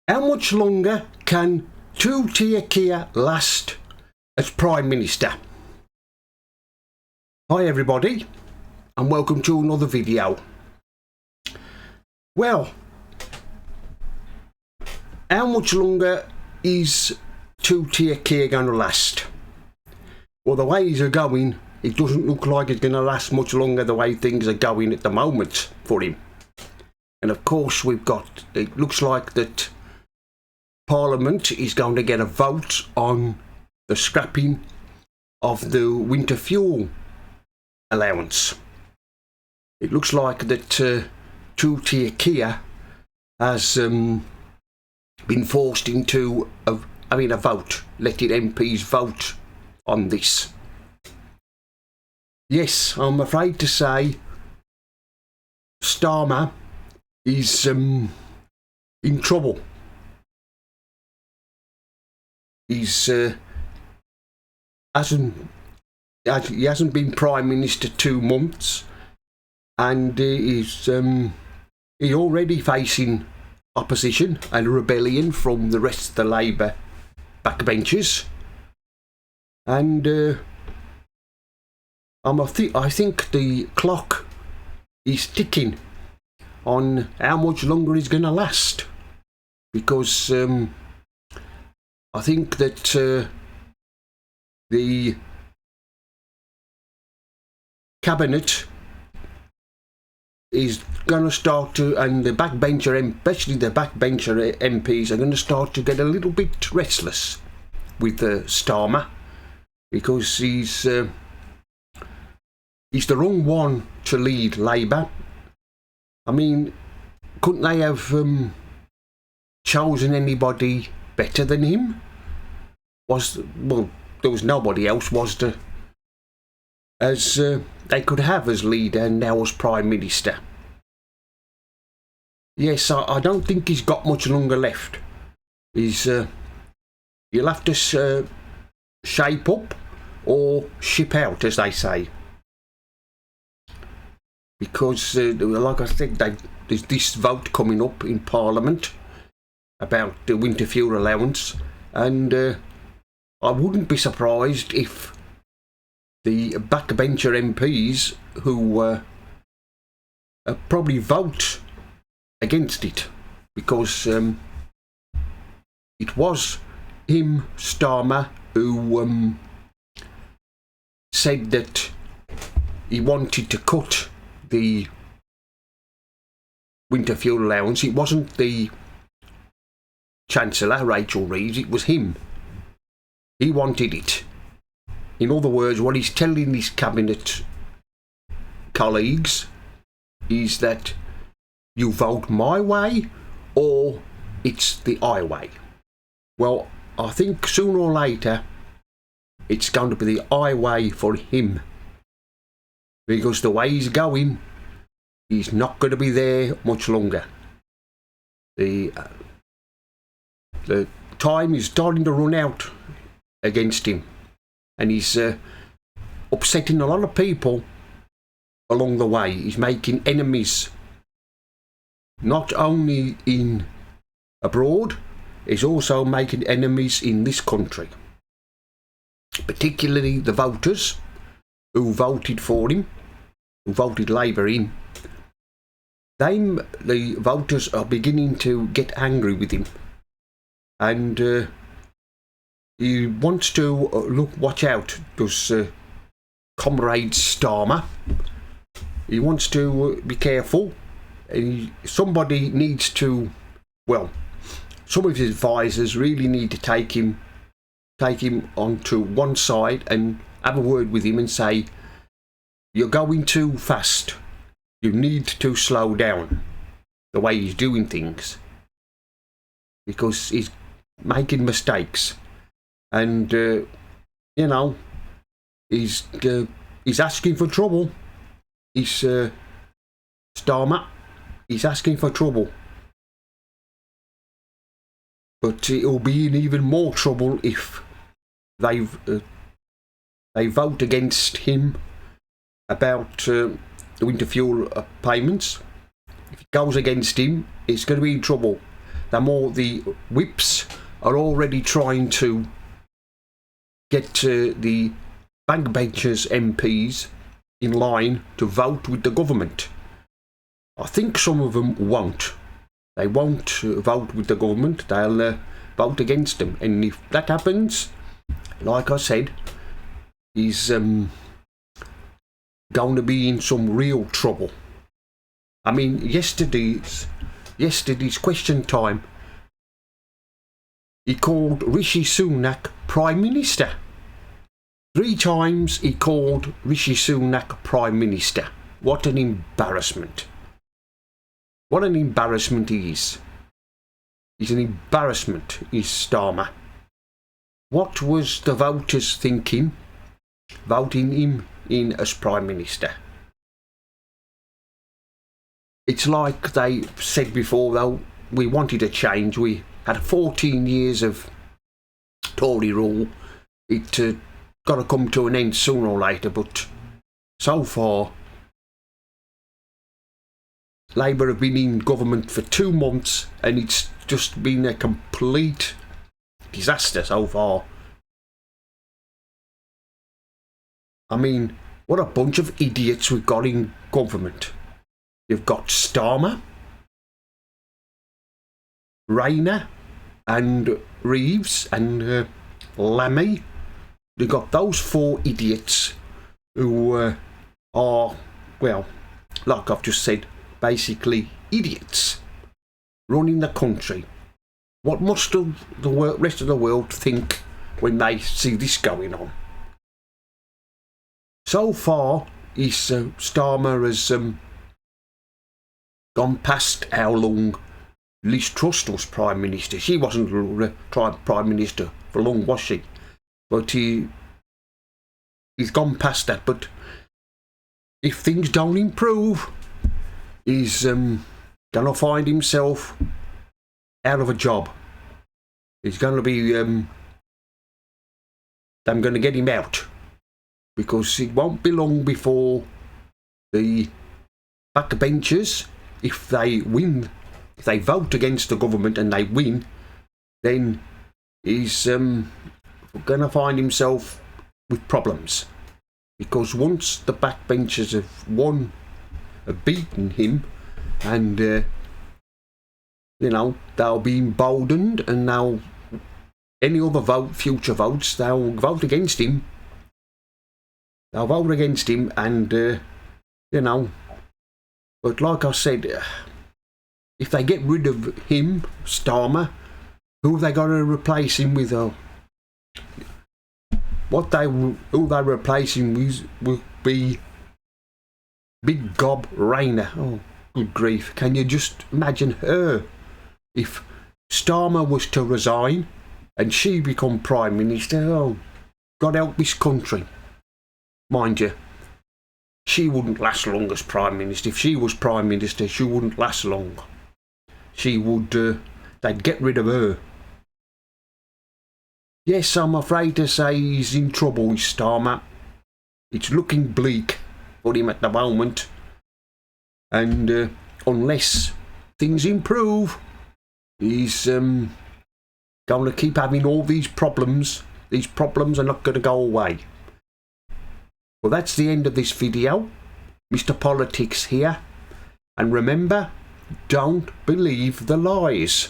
How much longer can two-tier Kia last as Prime Minister? Hi everybody, and welcome to another video. Well, how much longer is two-tier Kia going to last? Well, the way these are going, it doesn't look like it's going to last much longer the way things are going at the moment for him. And of course it looks like that Parliament is going to get a vote on the scrapping of the winter fuel allowance. It looks like that two-tier Kia has been forced into having a vote, letting MPs vote on this. Yes, I'm afraid to say Starmer is in trouble. He hasn't been Prime Minister 2 months, and he's already facing opposition and rebellion from the rest of the Labour backbenchers. And I think the clock is ticking on how much longer he's going to last, because I think that the cabinet is going to start to, and the backbencher, especially the backbencher MPs, are going to start to get a little bit restless with Starmer, because he's the wrong one to lead Labour. I mean, couldn't they have chosen anybody better than him? There was nobody else, was there, as they could have as leader and now as Prime Minister. Yes, I don't think he's got much longer left. You'll have to shape up or ship out, as they say, because like I said, there's this vote coming up in Parliament about the winter fuel allowance, and I wouldn't be surprised if the backbencher MPs who probably vote against it, because it was him, Starmer, who said that he wanted to cut the winter fuel allowance. It wasn't the Chancellor, Rachel Reeves, it was him. He wanted it. In other words, what he's telling his cabinet colleagues is that you vote my way or it's the highway. Well, I think sooner or later it's going to be the highway for him, because the way he's going, he's not going to be there much longer. The time is starting to run out against him, and he's upsetting a lot of people along the way. He's making enemies, not only in abroad, he's also making enemies in this country, particularly the voters who voted for him, who voted Labour in. The voters are beginning to get angry with him, and he wants to watch out, does Comrade Starmer. He wants to be careful. Somebody needs to, some of his advisors really need to take him onto one side and have a word with him and say, you're going too fast. You need to slow down the way he's doing things, because he's making mistakes. And he's asking for trouble. He's Starmer. He's asking for trouble, but it'll be in even more trouble if they vote against him about the winter fuel payments. If it goes against him, it's going to be in trouble. the more the whips are already trying to get the backbenchers MPs in line to vote with the government. I think some of them won't. They won't vote with the government. They'll vote against them. And if that happens, like I said, he's going to be in some real trouble. I mean, yesterday's question time, he called Rishi Sunak Prime Minister. 3 times he called Rishi Sunak Prime Minister. What an embarrassment. What an embarrassment he is. He's an embarrassment, is Starmer. What was the voters thinking, voting him in as Prime Minister? It's like they said before, though, we wanted a change. We had 14 years of Tory rule. It got to come to an end sooner or later, but so far Labour have been in government for 2 months and it's just been a complete disaster so far. I mean, what a bunch of idiots we've got in government. You've got Starmer, Rayner and Reeves and Lammy. You've got those 4 idiots who are, well, like I've just said, basically idiots running the country. What must the rest of the world think when they see this going on? So far, Starmer has gone past how long Liz Truss was Prime Minister. She wasn't Prime Minister for long, was she? But he's gone past that. But if things don't improve, he's going to find himself out of a job. He's going to be... I'm going to get him out. Because it won't be long before the backbenchers, if they win, if they vote against the government and they win, then he's going to find himself with problems. Because once the backbenchers have beaten him, and they'll be emboldened, and now any other future votes, they'll vote against him. They'll vote against him, and but like I said, if they get rid of him, Starmer, who have they got to replace him with? Who they replace him with will be Big Gob Rayner. Oh, good grief. Can you just imagine her? If Starmer was to resign and she become Prime Minister, oh, God help this country. Mind you, she wouldn't last long as Prime Minister. If she was Prime Minister, she wouldn't last long. She would, they'd get rid of her. Yes, I'm afraid to say he's in trouble, Starmer. It's looking bleak for him at the moment. And unless things improve, he's going to keep having all these problems. These problems are not going to go away. Well, that's the end of this video. Mr. Politics here. And remember, don't believe the lies.